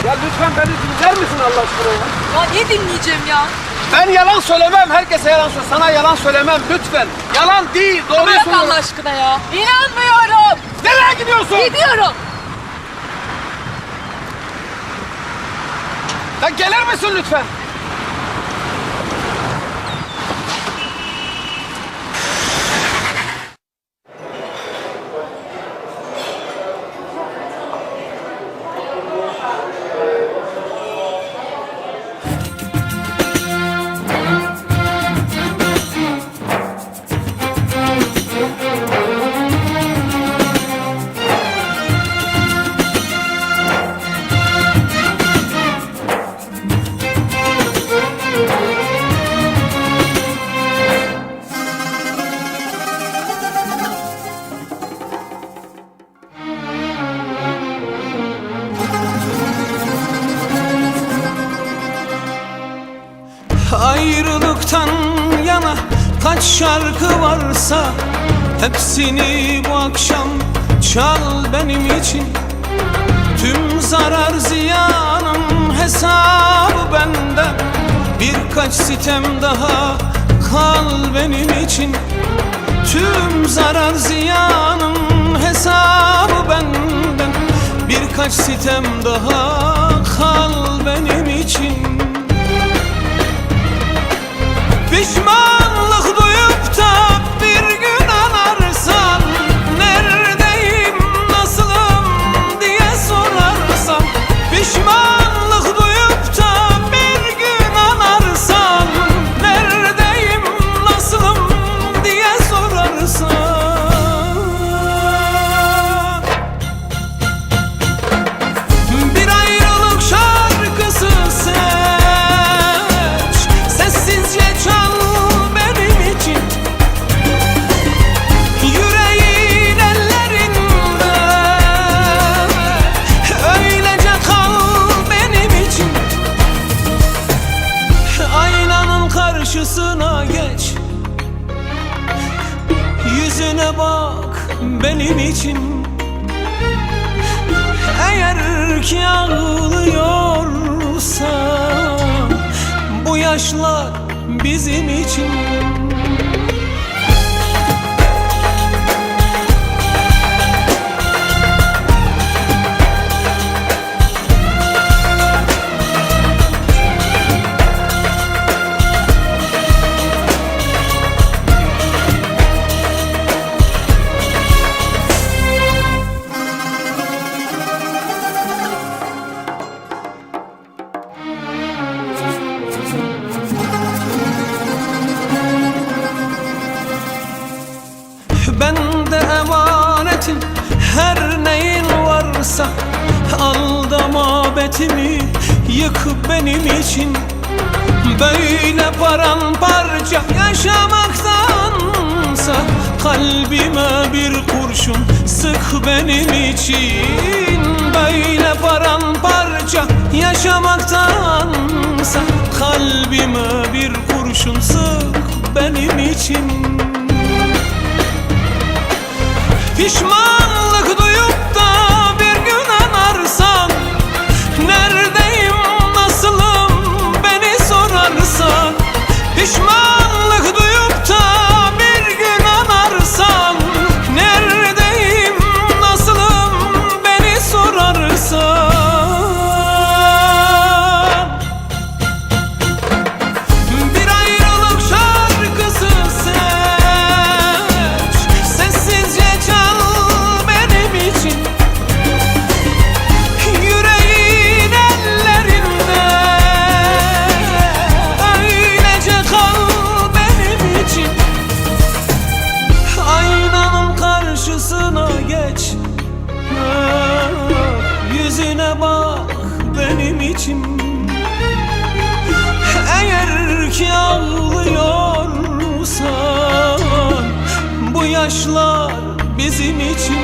Ya lütfen beni dinler misin Allah aşkına ya? Ya niye dinleyeceğim ya? Ben yalan söylemem, herkese yalan söylemem. Sana yalan söylemem lütfen. Yalan değil, doğruyu Bırak söylüyorum. Allah aşkına ya. İnanmıyorum. Nereye gidiyorsun? Gidiyorum. Ya gelir misin lütfen? Ayrılıktan yana kaç şarkı varsa hepsini bu akşam çal benim için. Tüm zarar ziyanın hesabı bende. Birkaç sitem daha kal benim için. Tüm zarar ziyanın hesabı benden. Birkaç sitem daha kal benim için. Pişmanlık duyup da bir gün anarsan, neredeyim, nasılım diye sorarsan. Pişmanlık duyup da bir gün anarsan, neredeyim, nasılım diye sorarsan. Bir ayrılık şarkısı seç, sessizce çal benim için. Yüreğin ellerinde öylece kal benim için. Aynanın karşısına geç, yüzüne bak benim için. Eğer ki ağlıyorsan, bu yaşlar bizim için. Bende emanetin her neyin varsa, al da mabetimi yık benim için. Böyle paramparça yaşamaktansa, kalbime bir kurşun sık benim için. Böyle paramparça yaşamaktansa, kalbime bir kurşun sık benim için. Pişmanlık duyup da bir gün anarsan, neredeyim, nasılım beni sorarsan. Pişmanlık duyup da bir gün anarsan, neredeyim, nasılım beni sorarsan. Bir ayrılık şarkısı seç, sessizce çal benim için. Yüreğin ellerinde öylece kal benim için. Aynanın karşısına geç, yüzüne bak benim için. Eğer ki ağlıyorsan, bu yaşlar bizim için.